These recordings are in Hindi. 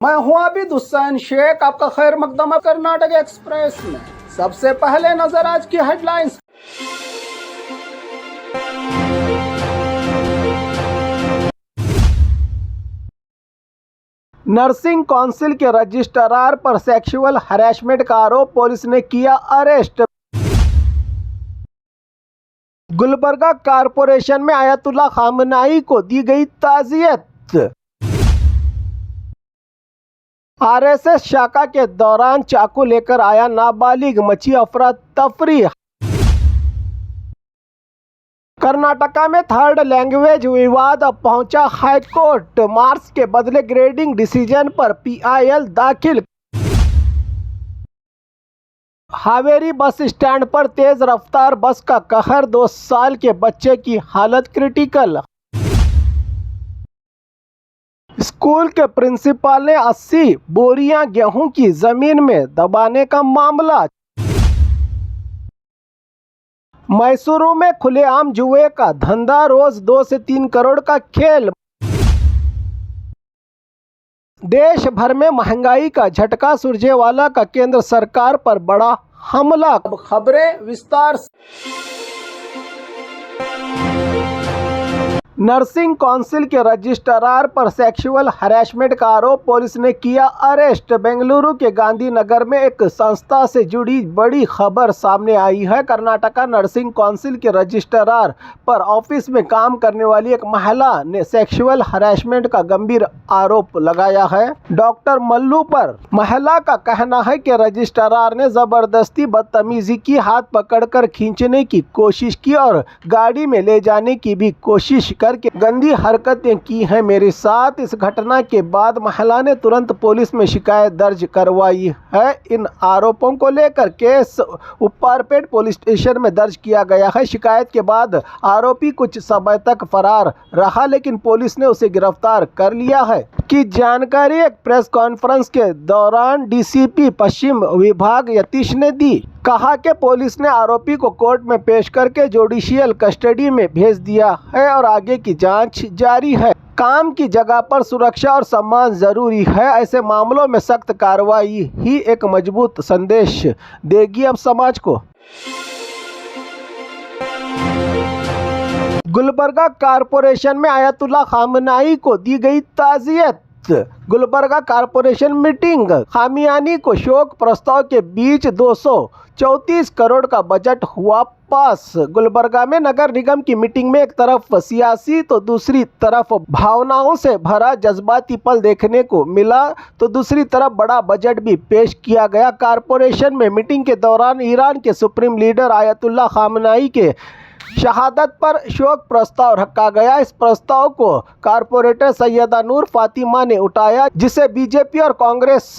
मैं हूं आबिद हुसैन शेख, आपका खैर मकदम है कर्नाटक एक्सप्रेस में। सबसे पहले नजर आज की हेडलाइंस। नर्सिंग काउंसिल के रजिस्ट्रार पर सेक्सुअल हरेसमेंट का आरोप, पुलिस ने किया अरेस्ट। गुलबर्गा कारपोरेशन में आयतुल्ला खामनाई को दी गई ताज़ियत। आरएसएस शाखा के दौरान चाकू लेकर आया नाबालिग, मची अफरा तफरी। कर्नाटका में थर्ड लैंग्वेज विवाद अब पहुंचा हाईकोर्ट, मार्क्स के बदले ग्रेडिंग डिसीजन पर पीआईएल दाखिल। हावेरी बस स्टैंड पर तेज रफ्तार बस का कहर, 2 साल के बच्चे की हालत क्रिटिकल। स्कूल के प्रिंसिपल ने 80 बोरियां गेहूं की जमीन में दबाने का मामला। मैसूरू में खुलेआम जुए का धंधा, रोज 2 से 3 करोड़ का खेल। देश भर में महंगाई का झटका, सुरजेवाला का केंद्र सरकार पर बड़ा हमला। अब खबरें विस्तार से। नर्सिंग काउंसिल के रजिस्ट्रार पर सेक्सुअल हरेसमेंट का आरोप, पुलिस ने किया अरेस्ट। बेंगलुरु के गांधीनगर में एक संस्था से जुड़ी बड़ी खबर सामने आई है। कर्नाटका नर्सिंग काउंसिल के रजिस्ट्रार पर ऑफिस में काम करने वाली एक महिला ने सेक्सुअल हरेसमेंट का गंभीर आरोप लगाया है। डॉक्टर मल्लू पर महिला का कहना है कि रजिस्ट्रार ने जबरदस्ती बदतमीजी की, हाथ पकड़कर खींचने की कोशिश की और गाड़ी में ले जाने की भी कोशिश करके गंदी हरकतें की हैं मेरे साथ। इस घटना के बाद महिला ने तुरंत पुलिस में शिकायत दर्ज करवाई है। इन आरोपों को लेकर केस उप्पारपेट पुलिस स्टेशन में दर्ज किया गया है। शिकायत के बाद आरोपी कुछ समय तक फरार रहा, लेकिन पुलिस ने उसे गिरफ्तार कर लिया है की जानकारी एक प्रेस कॉन्फ्रेंस के दौरान डीसीपी पश्चिम विभाग यतीश ने दी। कहा कि पुलिस ने आरोपी को कोर्ट में पेश करके जुडिशियल कस्टडी में भेज दिया है और आगे की जांच जारी है। काम की जगह पर सुरक्षा और सम्मान जरूरी है। ऐसे मामलों में सख्त कार्रवाई ही एक मजबूत संदेश देगी अब समाज को। गुलबर्गा कारपोरेशन में आयतुल्ला खामनाई को दी गई ताज़ियत। गुलबर्गा कारपोरेशन मीटिंग, खामियानी को शोक प्रस्ताव के बीच 234 करोड़ का बजट हुआ पास। गुलबर्गा में नगर निगम की मीटिंग में एक तरफ सियासी तो दूसरी तरफ भावनाओं से भरा जज्बाती पल देखने को मिला, तो दूसरी तरफ बड़ा बजट भी पेश किया गया। कारपोरेशन में मीटिंग के दौरान ईरान के सुप्रीम लीडर आयतुल्ला खामनाई के शहादत पर शोक प्रस्ताव रखा गया। इस प्रस्ताव को कारपोरेटर सैयदा नूर फातिमा ने उठाया, जिसे बीजेपी और कांग्रेस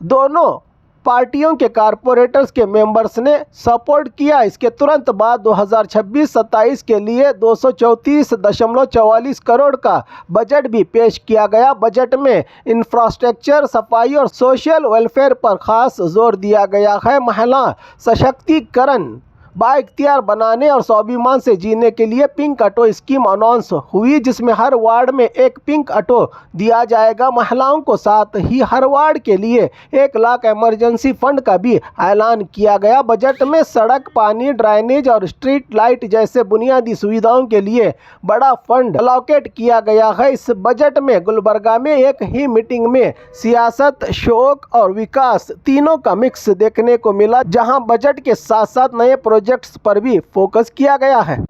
दोनों पार्टियों के कारपोरेटर्स के मेंबर्स ने सपोर्ट किया। इसके तुरंत बाद 2026-27 के लिए 234.44 करोड़ का बजट भी पेश किया गया। बजट में इंफ्रास्ट्रक्चर, सफाई और सोशल वेलफेयर पर खास जोर दिया गया है। महिला सशक्तिकरण, बाइख्तियार बनाने और स्वाभिमान से जीने के लिए पिंक ऑटो स्कीम अनाउंस हुई, जिसमें हर वार्ड में एक पिंक ऑटो दिया जाएगा महिलाओं को। साथ ही हर वार्ड के लिए 1 लाख इमरजेंसी फंड का भी ऐलान किया गया। बजट में सड़क, पानी, ड्राइनेज और स्ट्रीट लाइट जैसे बुनियादी सुविधाओं के लिए बड़ा फंड अलॉकेट किया गया है। इस बजट में गुलबर्गा में एक ही मीटिंग में सियासत, शोक और विकास तीनों का मिक्स देखने को मिला, जहां बजट के साथ साथ नए प्रोजेक्ट्स पर भी फोकस किया गया है।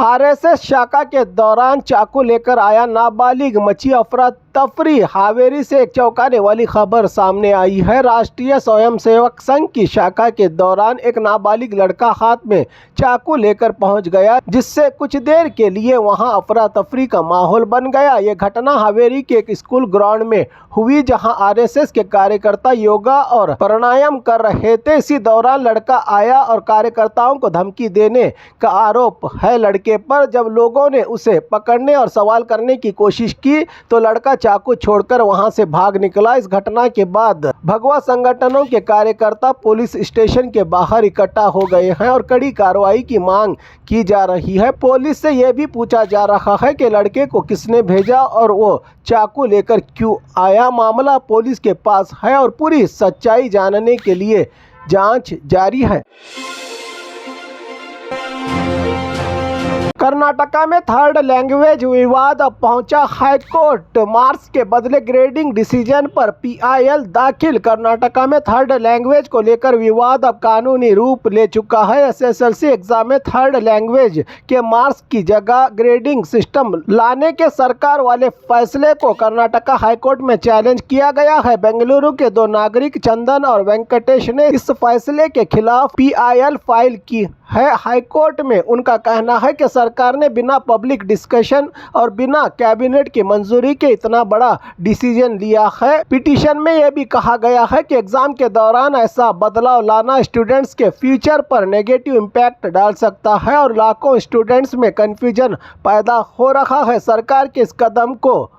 आरएसएस शाखा के दौरान चाकू लेकर आया नाबालिग, मची अफरा तफरी। हावेरी से एक चौंकाने वाली खबर सामने आई है। राष्ट्रीय स्वयंसेवक संघ की शाखा के दौरान एक नाबालिग लड़का हाथ में चाकू लेकर पहुंच गया, जिससे कुछ देर के लिए वहां अफरा तफरी का माहौल बन गया। ये घटना हावेरी के एक स्कूल ग्राउंड में हुई, जहां आरएसएस के कार्यकर्ता योगा और प्राणायाम कर रहे थे। इसी दौरान लड़का आया और कार्यकर्ताओं को धमकी देने का आरोप है लड़के पर। जब लोगों ने उसे पकड़ने और सवाल करने की कोशिश की तो लड़का चाकू छोड़कर वहां से भाग निकला। इस घटना के बाद भगवा संगठनों के कार्यकर्ता पुलिस स्टेशन के बाहर इकट्ठा हो गए हैं और कड़ी कार्रवाई की मांग की जा रही है। पुलिस से यह भी पूछा जा रहा है कि लड़के को किसने भेजा और वो चाकू लेकर क्यों आया। मामला पुलिस के पास है और पूरी सच्चाई जानने के लिए जांच जारी है। कर्नाटका में थर्ड लैंग्वेज विवाद अब पहुंचा हाईकोर्ट। मार्क्स के बदले ग्रेडिंग डिसीजन पर पीआईएल दाखिल। कर्नाटका में थर्ड लैंग्वेज को लेकर विवाद अब कानूनी रूप ले चुका है। एसएसएलसी एग्जाम में थर्ड लैंग्वेज के मार्क्स की जगह ग्रेडिंग सिस्टम लाने के सरकार वाले फैसले को कर्नाटका हाईकोर्ट में चैलेंज किया गया है। बेंगलुरु के दो नागरिक चंदन और वेंकटेश ने इस फैसले के खिलाफ पीआईएल फाइल की है हाईकोर्ट में। उनका कहना है कि सरकार ने बिना पब्लिक डिस्कशन और बिना कैबिनेट की मंजूरी के इतना बड़ा डिसीजन लिया है। पिटीशन में यह भी कहा गया है कि एग्जाम के दौरान ऐसा बदलाव लाना स्टूडेंट्स के फ्यूचर पर नेगेटिव इम्पैक्ट डाल सकता है और लाखों स्टूडेंट्स में कन्फ्यूजन पैदा हो रहा है। सरकार के इस कदम को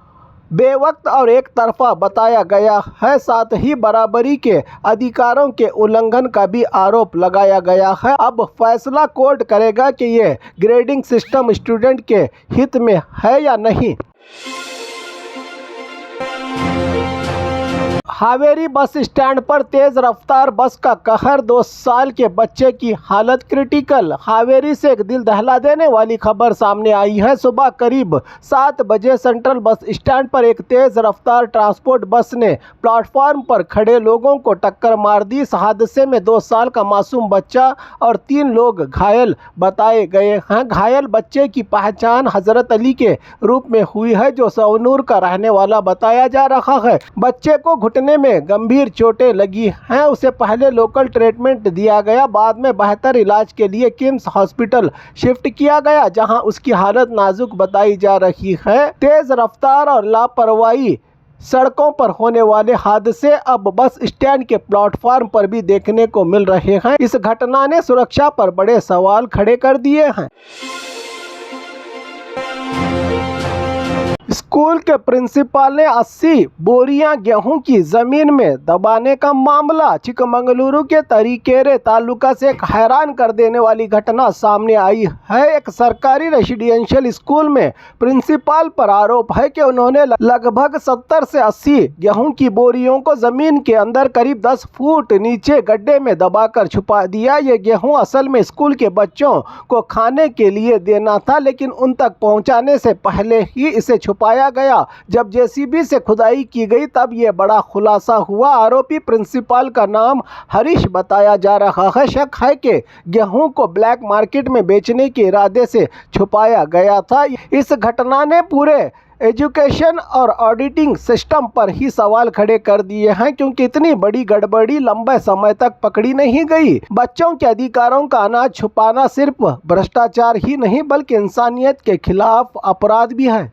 बेवक्त और एक तरफा बताया गया है। साथ ही बराबरी के अधिकारों के उल्लंघन का भी आरोप लगाया गया है। अब फैसला कोर्ट करेगा कि ये ग्रेडिंग सिस्टम स्टूडेंट के हित में है या नहीं। हावेरी बस स्टैंड पर तेज रफ्तार बस का कहर, 2 साल के बच्चे की हालत क्रिटिकल। हावेरी से एक दिल दहला देने वाली खबर सामने आई है। सुबह करीब 7 बजे सेंट्रल बस स्टैंड पर एक तेज रफ्तार ट्रांसपोर्ट बस ने प्लेटफॉर्म पर खड़े लोगों को टक्कर मार दी। इस हादसे में 2 साल का मासूम बच्चा और 3 लोग घायल बताए गए हैं। घायल बच्चे की पहचान हजरत अली के रूप में हुई है, जो सवनूर का रहने वाला बताया जा रहा है। बच्चे को घुटने में गंभीर चोटें लगी हैं। उसे पहले लोकल ट्रीटमेंट दिया गया, बाद में बेहतर इलाज के लिए किम्स हॉस्पिटल शिफ्ट किया गया, जहां उसकी हालत नाजुक बताई जा रही है। तेज रफ्तार और लापरवाही सड़कों पर होने वाले हादसे अब बस स्टैंड के प्लेटफॉर्म पर भी देखने को मिल रहे हैं। इस घटना ने सुरक्षा पर बड़े सवाल खड़े कर दिए हैं। स्कूल के प्रिंसिपल ने 80 बोरियां गेहूं की जमीन में दबाने का मामला। चिकमंगलुरु के तरीकेरे तालुका से एक हैरान कर देने वाली घटना सामने आई है। एक सरकारी रेसिडेंशियल स्कूल में प्रिंसिपल पर आरोप है कि उन्होंने लगभग 70 से 80 गेहूं की बोरियों को जमीन के अंदर करीब 10 फुट नीचे गड्ढे में दबाकर छुपा दिया। ये गेहूं असल में स्कूल के बच्चों को खाने के लिए देना था, लेकिन उन तक पहुंचाने से पहले ही इसे छुपाया गया। जब जेसीबी से खुदाई की गई तब यह बड़ा खुलासा हुआ। आरोपी प्रिंसिपल का नाम हरीश बताया जा रहा है। शक है कि गेहूं को ब्लैक मार्केट में बेचने के इरादे से छुपाया गया था। इस घटना ने पूरे एजुकेशन और ऑडिटिंग सिस्टम पर ही सवाल खड़े कर दिए हैं, क्योंकि इतनी बड़ी गड़बड़ी लंबे समय तक पकड़ी नहीं गई। बच्चों के अधिकारों का अनाज छुपाना सिर्फ भ्रष्टाचार ही नहीं बल्कि इंसानियत के खिलाफ अपराध भी है।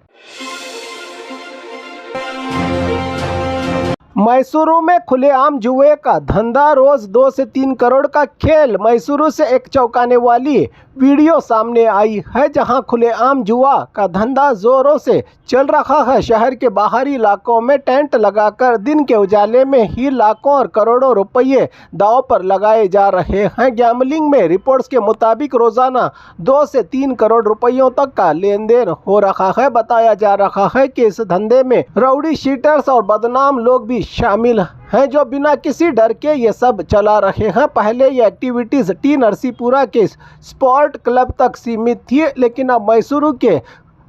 मैसूरू में खुलेआम जुए का धंधा, रोज 2 से 3 करोड़ का खेल। मैसूरू से एक चौंकाने वाली वीडियो सामने आई है, जहां खुलेआम जुआ का धंधा जोरों से चल रहा है। शहर के बाहरी इलाकों में टेंट लगाकर दिन के उजाले में ही लाखों और करोड़ों रुपये दांव पर लगाए जा रहे हैं। गैम्बलिंग में रिपोर्ट्स के मुताबिक रोजाना 2 से 3 करोड़ रुपयों तक का लेन देन हो रहा है। बताया जा रहा है कि इस धंधे में राउडी शीटर्स और बदनाम लोग भी शामिल हैं, जो बिना किसी डर के ये सब चला रहे हैं। पहले ये एक्टिविटीज़ टी नरसीपुरा के स्पोर्ट क्लब तक सीमित थी, लेकिन अब मैसूरू के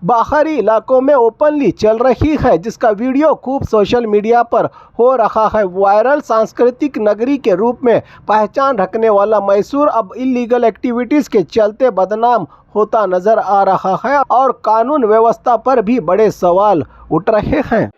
बाहरी इलाकों में ओपनली चल रही है, जिसका वीडियो खूब सोशल मीडिया पर हो रहा है वायरल। सांस्कृतिक नगरी के रूप में पहचान रखने वाला मैसूर अब इलीगल एक्टिविटीज़ के चलते बदनाम होता नजर आ रहा है और कानून व्यवस्था पर भी बड़े सवाल उठ रहे हैं।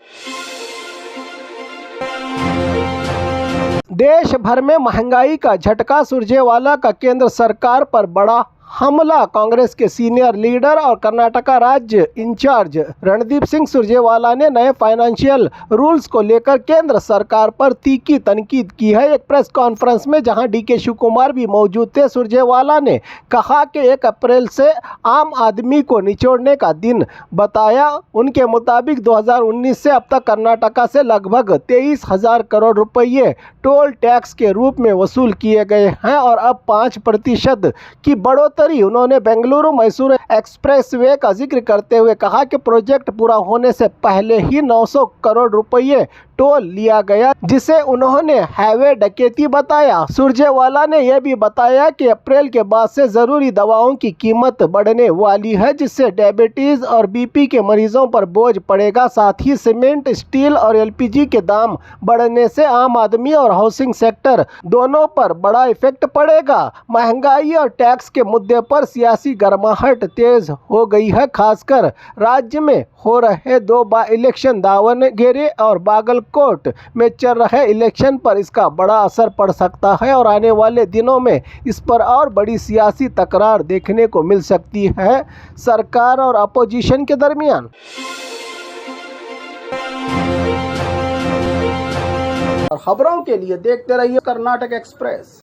देश भर में महंगाई का झटका, सुरजेवाला का केंद्र सरकार पर बड़ा हमला कांग्रेस के सीनियर लीडर और कर्नाटका राज्य इंचार्ज रणदीप सिंह सुरजेवाला ने नए फाइनेंशियल रूल्स को लेकर केंद्र सरकार पर तीखी तनकीद की है। एक प्रेस कॉन्फ्रेंस में जहां डीके शिव कुमार भी मौजूद थे, सुरजेवाला ने कहा कि 1 अप्रैल से आम आदमी को निचोड़ने का दिन बताया। उनके मुताबिक 2019 से अब तक कर्नाटका से लगभग 23,000 करोड़ रुपये टोल टैक्स के रूप में वसूल किए गए हैं और अब 5% की बढ़ोतरी। उन्होंने बेंगलुरु मैसूर एक्सप्रेसवे का जिक्र करते हुए कहा कि प्रोजेक्ट पूरा होने से पहले ही 900 करोड़ रुपये टोल लिया गया, जिसे उन्होंने हाईवे डकैती बताया। सुरजेवाला ने यह भी बताया कि अप्रैल के बाद से जरूरी दवाओं की कीमत बढ़ने वाली है, जिससे डायबिटीज और बीपी के मरीजों पर बोझ पड़ेगा। साथ ही सीमेंट, स्टील और एलपीजी के दाम बढ़ने से आम आदमी और हाउसिंग सेक्टर दोनों पर बड़ा इफेक्ट पड़ेगा। महंगाई और टैक्स के मुद्दे पर सियासी गर्माहट तेज हो गई है। खासकर राज्य में हो रहे 2 बाई इलेक्शन दावणगेरे और बागलकोट में चल रहे इलेक्शन पर इसका बड़ा असर पड़ सकता है और आने वाले दिनों में इस पर और बड़ी सियासी तकरार देखने को मिल सकती है सरकार और अपोजिशन के दरमियान। और खबरों के लिए देखते रहिए कर्नाटक एक्सप्रेस।